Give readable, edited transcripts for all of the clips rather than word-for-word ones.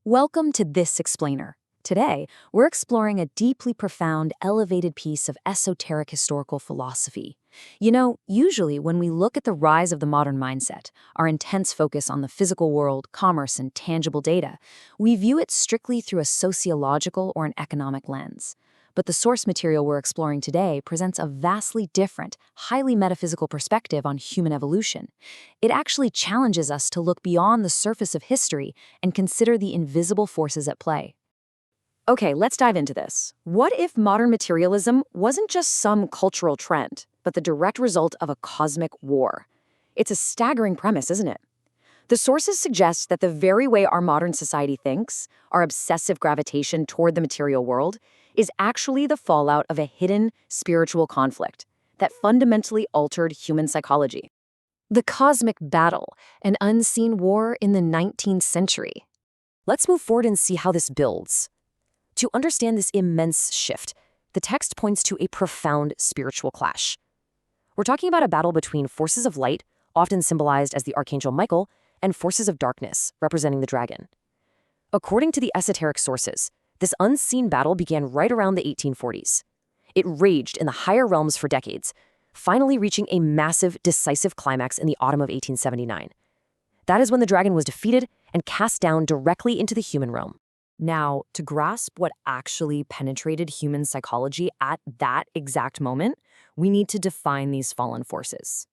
Welcome to This Explainer. Today, we're exploring a deeply profound, elevated piece of esoteric historical philosophy. Usually when we look at the rise of the modern mindset, our intense focus on the physical world, commerce, and tangible data, we view it strictly through a sociological or an economic lens. But the source material we're exploring today presents a vastly different, highly metaphysical perspective on human evolution. It actually challenges us to look beyond the surface of history and consider the invisible forces at play. Okay, let's dive into this. What if modern materialism wasn't just some cultural trend, but the direct result of a cosmic war? It's a staggering premise, isn't it? The sources suggest that the very way our modern society thinks, our obsessive gravitation toward the material world, is actually the fallout of a hidden spiritual conflict that fundamentally altered human psychology. The cosmic battle, an unseen war in the 19th century. Let's move forward and see how this builds. To understand this immense shift, the text points to a profound spiritual clash. We're talking about a battle between forces of light, often symbolized as the Archangel Michael, and forces of darkness, representing the dragon. According to the esoteric sources, this unseen battle began right around the 1840s. It raged in the higher realms for decades, finally reaching a massive, decisive climax in the autumn of 1879. That is when the dragon was defeated and cast down directly into the human realm. Now, to grasp what actually penetrated human psychology at that exact moment, we need to define these fallen forces.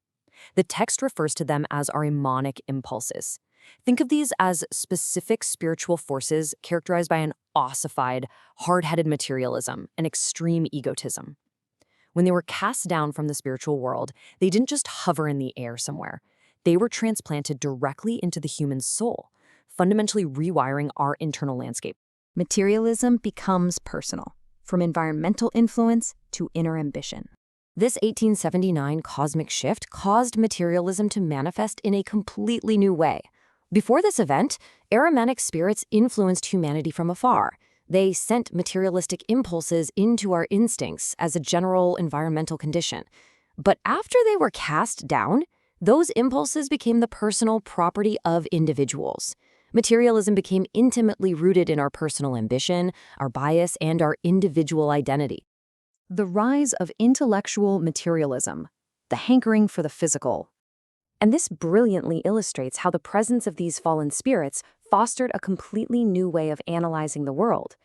The text refers to them as our demonic impulses. Think of these as specific spiritual forces characterized by an ossified, hard-headed materialism and extreme egotism. When they were cast down from the spiritual world, they didn't just hover in the air somewhere. They were transplanted directly into the human soul, fundamentally rewiring our internal landscape. Materialism becomes personal, from environmental influence to inner ambition. This 1879 cosmic shift caused materialism to manifest in a completely new way. Before this event, Ahrimanic spirits influenced humanity from afar. They sent materialistic impulses into our instincts as a general environmental condition. But after they were cast down, those impulses became the personal property of individuals. Materialism became intimately rooted in our personal ambition, our bias, and our individual identity. The rise of intellectual materialism, the hankering for the physical. And this brilliantly illustrates how the presence of these fallen spirits fostered a completely new way of analyzing the world.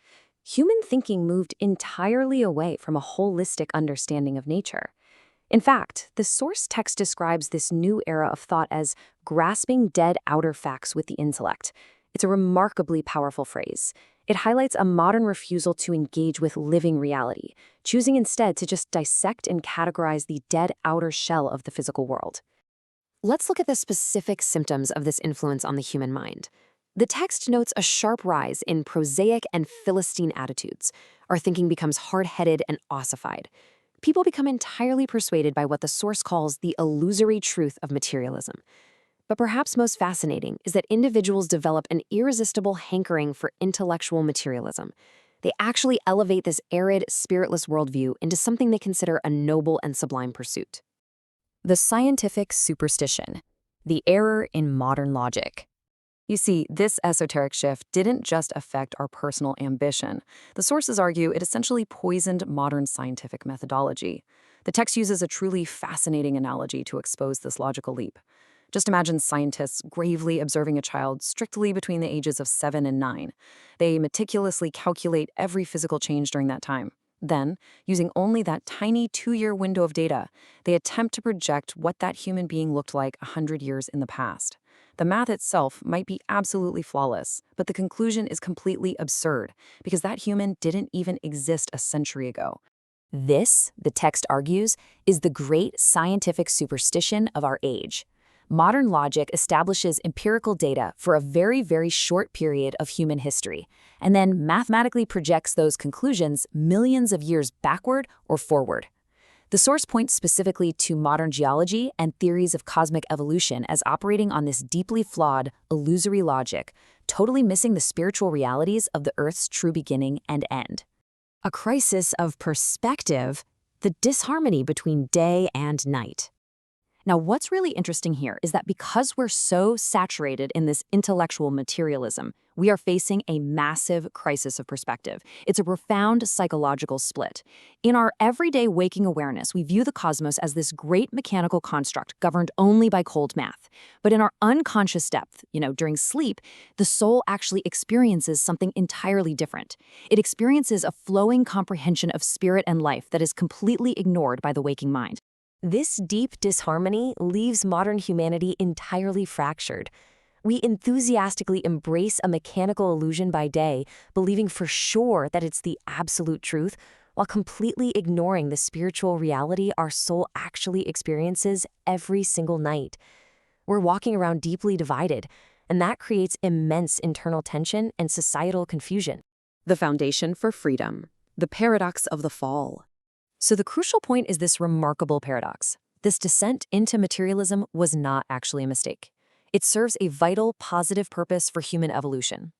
Human thinking moved entirely away from a holistic understanding of nature. In fact, the source text describes this new era of thought as grasping dead outer facts with the intellect. It's a remarkably powerful phrase. It highlights a modern refusal to engage with living reality, choosing instead to just dissect and categorize the dead outer shell of the physical world. Let's look at the specific symptoms of this influence on the human mind. The text notes a sharp rise in prosaic and Philistine attitudes. Our thinking becomes hard-headed and ossified. People become entirely persuaded by what the source calls the illusory truth of materialism. But perhaps most fascinating is that individuals develop an irresistible hankering for intellectual materialism. They actually elevate this arid, spiritless worldview into something they consider a noble and sublime pursuit. The scientific superstition, the error in modern logic. You see, this esoteric shift didn't just affect our personal ambition. The sources argue it essentially poisoned modern scientific methodology. The text uses a truly fascinating analogy to expose this logical leap. Just imagine scientists gravely observing a child strictly between the ages of 7 and 9. They meticulously calculate every physical change during that time. Then, using only that tiny 2-year window of data, they attempt to project what that human being looked like 100 years in the past. The math itself might be absolutely flawless, but the conclusion is completely absurd because that human didn't even exist a century ago. This, the text argues, is the great scientific superstition of our age. Modern logic establishes empirical data for a very, very short period of human history, and then mathematically projects those conclusions millions of years backward or forward. The source points specifically to modern geology and theories of cosmic evolution as operating on this deeply flawed, illusory logic, totally missing the spiritual realities of the Earth's true beginning and end. A crisis of perspective, the disharmony between day and night. Now, what's really interesting here is that because we're so saturated in this intellectual materialism, we are facing a massive crisis of perspective. It's a profound psychological split. In our everyday waking awareness, we view the cosmos as this great mechanical construct governed only by cold math. But in our unconscious depth, during sleep, the soul actually experiences something entirely different. It experiences a flowing comprehension of spirit and life that is completely ignored by the waking mind. This deep disharmony leaves modern humanity entirely fractured. We enthusiastically embrace a mechanical illusion by day, believing for sure that it's the absolute truth, while completely ignoring the spiritual reality our soul actually experiences every single night. We're walking around deeply divided, and that creates immense internal tension and societal confusion. The foundation for freedom, the paradox of the fall. So the crucial point is this remarkable paradox. This descent into materialism was not actually a mistake. It serves a vital, positive purpose for human evolution.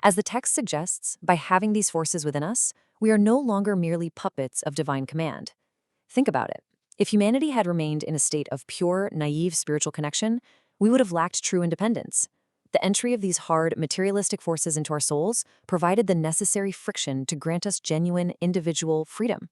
As the text suggests, by having these forces within us, we are no longer merely puppets of divine command. Think about it. If humanity had remained in a state of pure, naive spiritual connection, we would have lacked true independence. The entry of these hard, materialistic forces into our souls provided the necessary friction to grant us genuine, individual freedom.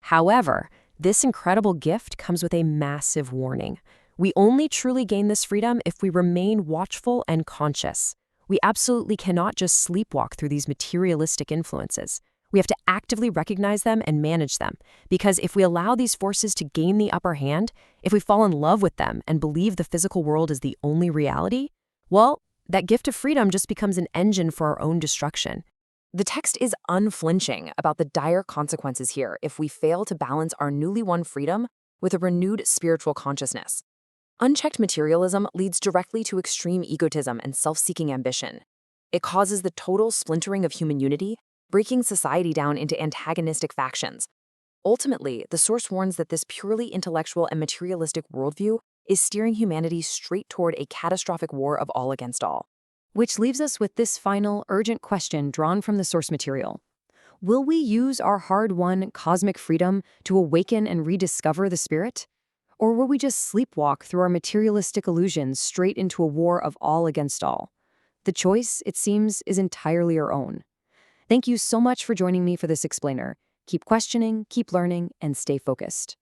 However, this incredible gift comes with a massive warning. We only truly gain this freedom if we remain watchful and conscious. We absolutely cannot just sleepwalk through these materialistic influences. We have to actively recognize them and manage them, because if we allow these forces to gain the upper hand, if we fall in love with them and believe the physical world is the only reality, well, that gift of freedom just becomes an engine for our own destruction. The text is unflinching about the dire consequences here if we fail to balance our newly won freedom with a renewed spiritual consciousness. Unchecked materialism leads directly to extreme egotism and self-seeking ambition. It causes the total splintering of human unity, breaking society down into antagonistic factions. Ultimately, the source warns that this purely intellectual and materialistic worldview is steering humanity straight toward a catastrophic war of all against all. Which leaves us with this final, urgent question drawn from the source material. Will we use our hard-won cosmic freedom to awaken and rediscover the spirit? Or will we just sleepwalk through our materialistic illusions straight into a war of all against all? The choice, it seems, is entirely our own. Thank you so much for joining me for this explainer. Keep questioning, keep learning, and stay focused.